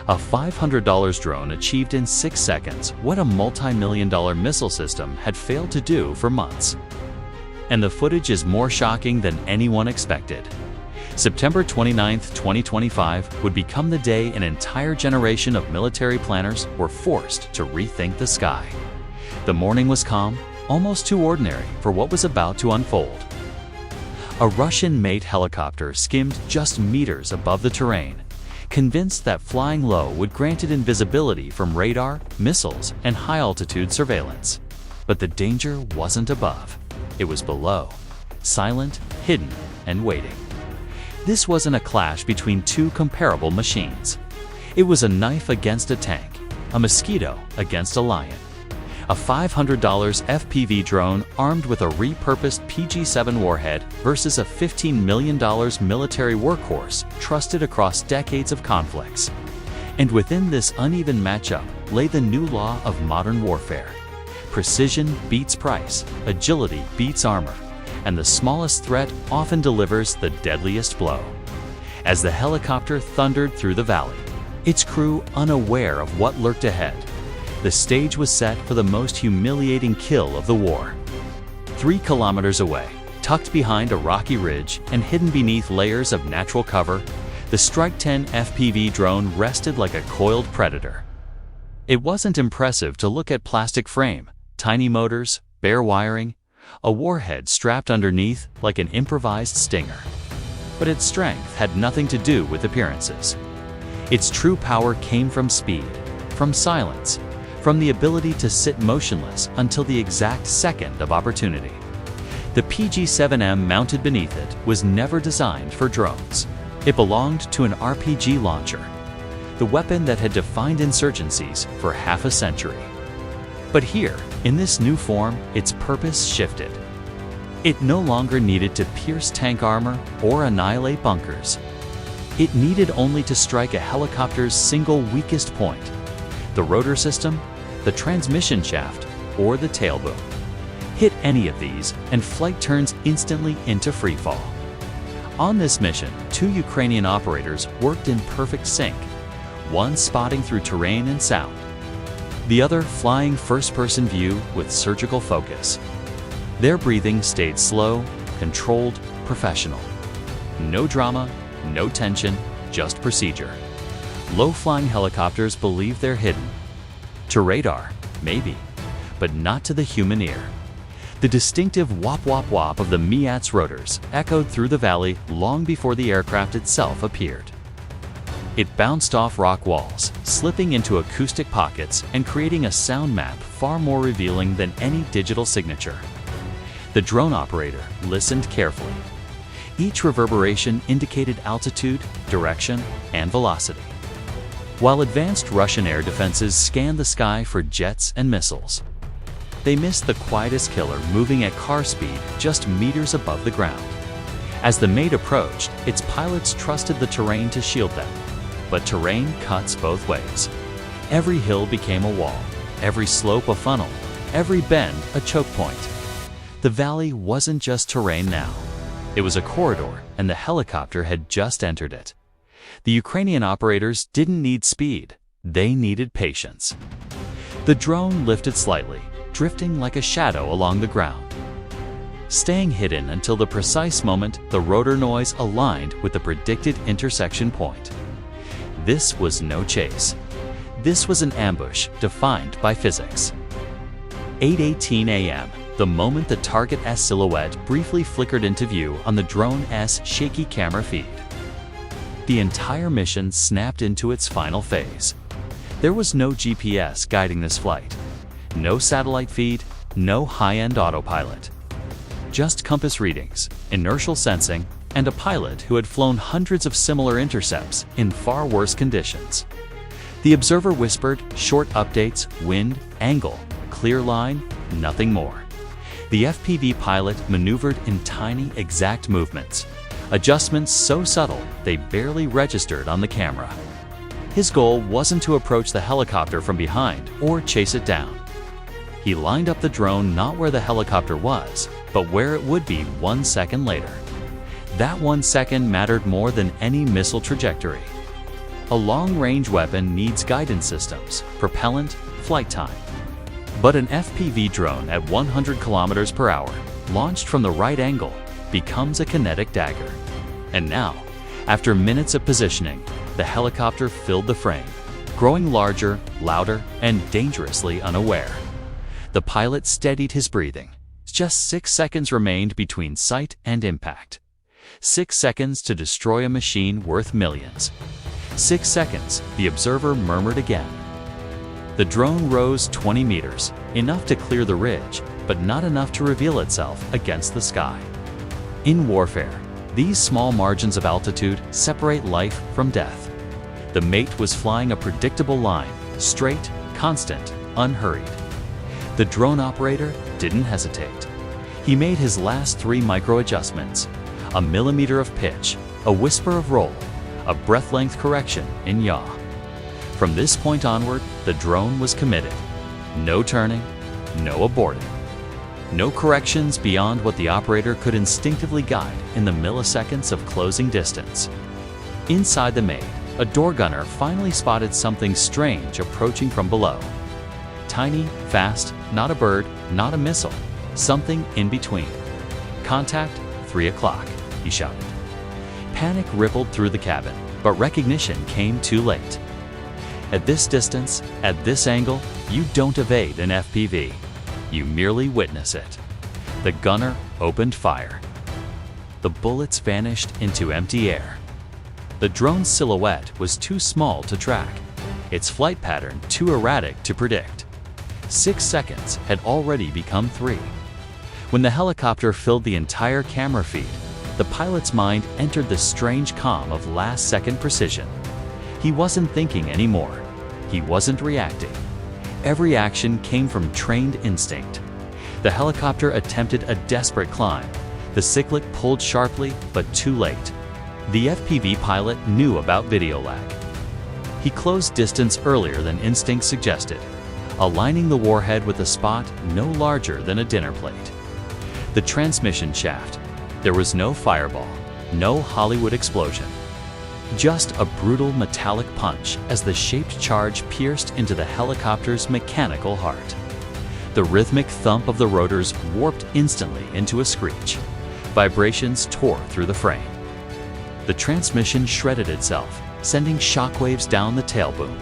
A $500 drone achieved in 6 seconds what a multi-million-dollar missile system had failed to do for months. And the footage is more shocking than anyone expected. September 29, 2025 would become the day an entire generation of military planners were forced to rethink the sky. The morning was calm, almost too ordinary for what was about to unfold. A Russian-made helicopter skimmed just meters above the terrain, convinced that flying low would grant it invisibility from radar, missiles, and high-altitude surveillance. But the danger wasn't above. It was below, silent, hidden, and waiting. This wasn't a clash between two comparable machines. It was a knife against a tank, a mosquito against a lion. A $500 FPV drone armed with a repurposed PG-7 warhead versus a $15 million military workhorse trusted across decades of conflicts. And within this uneven matchup lay the new law of modern warfare. Precision beats price, agility beats armor, and the smallest threat often delivers the deadliest blow. As the helicopter thundered through the valley, its crew unaware of what lurked ahead, the stage was set for the most humiliating kill of the war. 3 kilometers away, tucked behind a rocky ridge and hidden beneath layers of natural cover, the Strike 10 FPV drone rested like a coiled predator. It wasn't impressive to look at plastic frame, tiny motors, bare wiring, a warhead strapped underneath like an improvised stinger. But its strength had nothing to do with appearances. Its true power came from speed, from silence, from the ability to sit motionless until the exact second of opportunity. The PG-7M mounted beneath it was never designed for drones. It belonged to an RPG launcher, the weapon that had defined insurgencies for half a century. But here, in this new form, its purpose shifted. It no longer needed to pierce tank armor or annihilate bunkers. It needed only to strike a helicopter's single weakest point: the rotor system, the transmission shaft, or the tail boom. Hit any of these, and flight turns instantly into freefall. On this mission, 2 Ukrainian operators worked in perfect sync, one spotting through terrain and sound, the other flying first-person view with surgical focus. Their breathing stayed slow, controlled, professional. No drama, no tension, just procedure. Low-flying helicopters believe they're hidden. To radar, maybe, but not to the human ear. The distinctive wop-wop-wop of the Miat's rotors echoed through the valley long before the aircraft itself appeared. It bounced off rock walls, slipping into acoustic pockets and creating a sound map far more revealing than any digital signature. The drone operator listened carefully. Each reverberation indicated altitude, direction, and velocity. While advanced Russian air defenses scanned the sky for jets and missiles, they missed the quietest killer moving at car speed just meters above the ground. As the mate approached, its pilots trusted the terrain to shield them. But terrain cuts both ways. Every hill became a wall, every slope a funnel, every bend a choke point. The valley wasn't just terrain now. It was a corridor, and the helicopter had just entered it. The Ukrainian operators didn't need speed, they needed patience. The drone lifted slightly, drifting like a shadow along the ground, staying hidden until the precise moment the rotor noise aligned with the predicted intersection point. This was no chase. This was an ambush defined by physics. 8:18 a.m., the moment the target's silhouette briefly flickered into view on the drone's shaky camera feed. The entire mission snapped into its final phase. There was no GPS guiding this flight, no satellite feed, no high-end autopilot. Just compass readings, inertial sensing, and a pilot who had flown hundreds of similar intercepts in far worse conditions. The observer whispered short updates: wind, angle, clear line, nothing more. The FPV pilot maneuvered in tiny, exact movements, adjustments so subtle they barely registered on the camera. His goal wasn't to approach the helicopter from behind or chase it down. He lined up the drone not where the helicopter was, but where it would be 1 second later. That 1 second mattered more than any missile trajectory. A long-range weapon needs guidance systems, propellant, flight time. But an FPV drone at 100 kilometers per hour, launched from the right angle, becomes a kinetic dagger. And now, after minutes of positioning, the helicopter filled the frame, growing larger, louder, and dangerously unaware. The pilot steadied his breathing. Just 6 seconds remained between sight and impact. 6 seconds to destroy a machine worth millions. 6 seconds, the observer murmured again. The drone rose 20 meters, enough to clear the ridge, but not enough to reveal itself against the sky. In warfare, these small margins of altitude separate life from death. The mate was flying a predictable line, straight, constant, unhurried. The drone operator didn't hesitate. He made his last 3 micro-adjustments: a millimeter of pitch, a whisper of roll, a breath-length correction in yaw. From this point onward, the drone was committed. No turning, no aborting. No corrections beyond what the operator could instinctively guide in the milliseconds of closing distance. Inside the maid, a door gunner finally spotted something strange approaching from below. Tiny, fast, not a bird, not a missile, something in between. "Contact, 3 o'clock, he shouted. Panic rippled through the cabin, but recognition came too late. At this distance, at this angle, you don't evade an FPV. You merely witness it. The gunner opened fire. The bullets vanished into empty air. The drone's silhouette was too small to track, its flight pattern too erratic to predict. 6 seconds had already become 3. When the helicopter filled the entire camera feed, the pilot's mind entered the strange calm of last-second precision. He wasn't thinking anymore. He wasn't reacting. Every action came from trained instinct. The helicopter attempted a desperate climb. The cyclic pulled sharply, but too late. The FPV pilot knew about video lag. He closed distance earlier than instinct suggested, aligning the warhead with a spot no larger than a dinner plate. The transmission shaft. There was no fireball, no Hollywood explosion. Just a brutal metallic punch as the shaped charge pierced into the helicopter's mechanical heart. The rhythmic thump of the rotors warped instantly into a screech. Vibrations tore through the frame. The transmission shredded itself, sending shockwaves down the tail boom.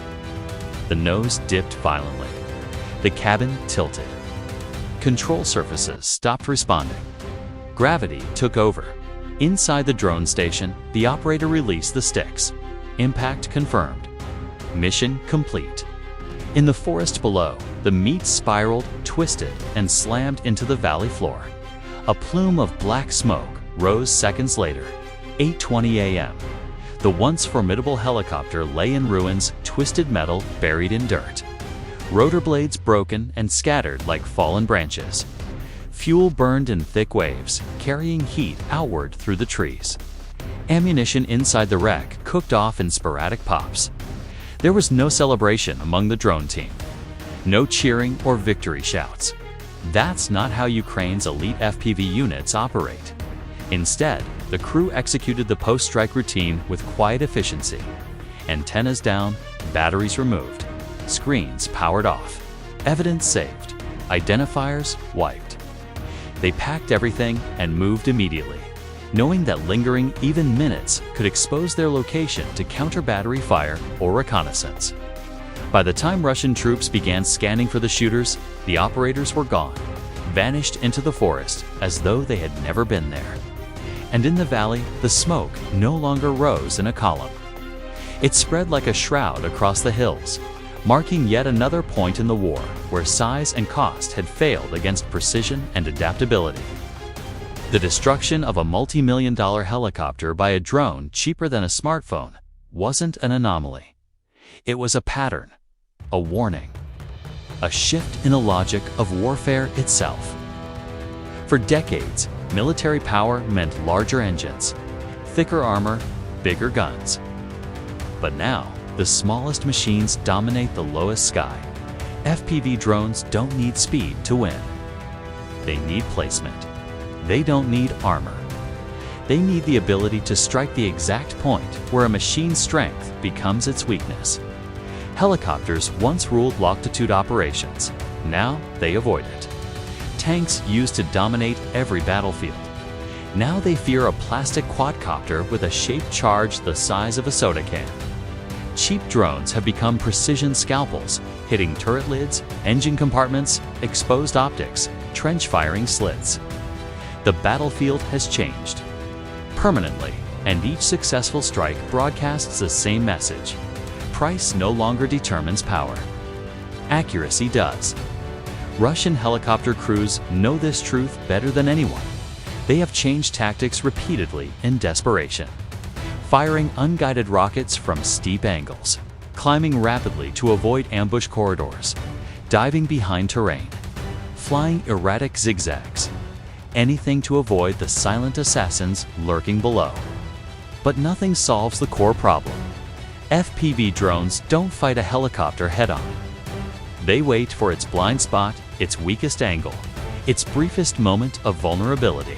The nose dipped violently. The cabin tilted. Control surfaces stopped responding. Gravity took over. Inside the drone station, the operator released the sticks. Impact confirmed. Mission complete. In the forest below, the meat spiraled, twisted, and slammed into the valley floor. A plume of black smoke rose seconds later, 8:20 a.m. The once formidable helicopter lay in ruins, twisted metal buried in dirt. Rotor blades broken and scattered like fallen branches. Fuel burned in thick waves, carrying heat outward through the trees. Ammunition inside the wreck cooked off in sporadic pops. There was no celebration among the drone team. No cheering or victory shouts. That's not how Ukraine's elite FPV units operate. Instead, the crew executed the post-strike routine with quiet efficiency. Antennas down, batteries removed, screens powered off, evidence saved, identifiers wiped. They packed everything and moved immediately, knowing that lingering even minutes could expose their location to counter battery fire or reconnaissance. By the time Russian troops began scanning for the shooters, the operators were gone, vanished into the forest as though they had never been there. And in the valley, the smoke no longer rose in a column. It spread like a shroud across the hills, marking yet another point in the war where size and cost had failed against precision and adaptability. The destruction of a multi-million-dollar helicopter by a drone cheaper than a smartphone wasn't an anomaly. It was a pattern, a warning, a shift in the logic of warfare itself. For decades, military power meant larger engines, thicker armor, bigger guns. But now, the smallest machines dominate the lowest sky. FPV drones don't need speed to win. They need placement. They don't need armor. They need the ability to strike the exact point where a machine's strength becomes its weakness. Helicopters once ruled longitude operations. Now they avoid it. Tanks used to dominate every battlefield. Now they fear a plastic quadcopter with a shaped charge the size of a soda can. Cheap drones have become precision scalpels, hitting turret lids, engine compartments, exposed optics, trench-firing slits. The battlefield has changed permanently, and each successful strike broadcasts the same message. Price no longer determines power. Accuracy does. Russian helicopter crews know this truth better than anyone. They have changed tactics repeatedly in desperation. Firing unguided rockets from steep angles, climbing rapidly to avoid ambush corridors, diving behind terrain, flying erratic zigzags, anything to avoid the silent assassins lurking below. But nothing solves the core problem. FPV drones don't fight a helicopter head-on. They wait for its blind spot, its weakest angle, its briefest moment of vulnerability.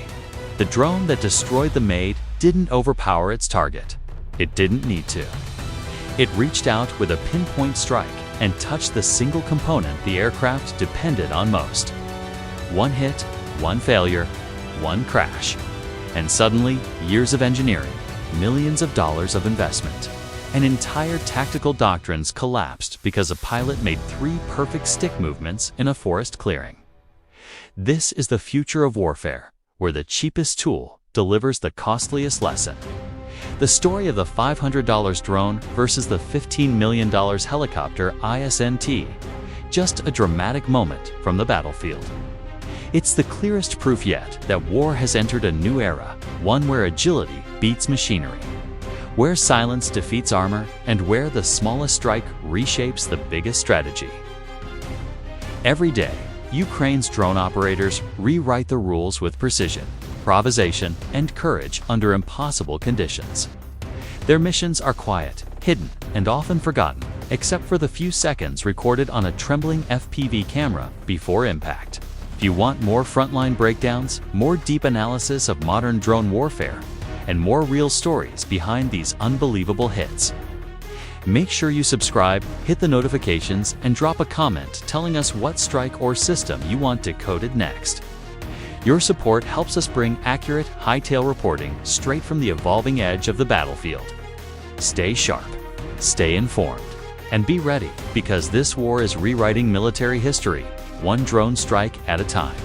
The drone that destroyed the Maid didn't overpower its target. It didn't need to. It reached out with a pinpoint strike and touched the single component the aircraft depended on most. One hit, one failure, one crash. And suddenly, years of engineering, millions of dollars of investment, and entire tactical doctrines collapsed because a pilot made 3 perfect stick movements in a forest clearing. This is the future of warfare, where the cheapest tool delivers the costliest lesson. The story of the $500 drone versus the $15 million helicopter ISNT, just a dramatic moment from the battlefield. It's the clearest proof yet that war has entered a new era, one where agility beats machinery, where silence defeats armor, and where the smallest strike reshapes the biggest strategy. Every day, Ukraine's drone operators rewrite the rules with precision, improvisation, and courage under impossible conditions. Their missions are quiet, hidden, and often forgotten, except for the few seconds recorded on a trembling FPV camera before impact. If you want more frontline breakdowns, more deep analysis of modern drone warfare, and more real stories behind these unbelievable hits, make sure you subscribe, hit the notifications, and drop a comment telling us what strike or system you want decoded next. Your support helps us bring accurate, high-tail reporting straight from the evolving edge of the battlefield. Stay sharp, stay informed, and be ready, because this war is rewriting military history, one drone strike at a time.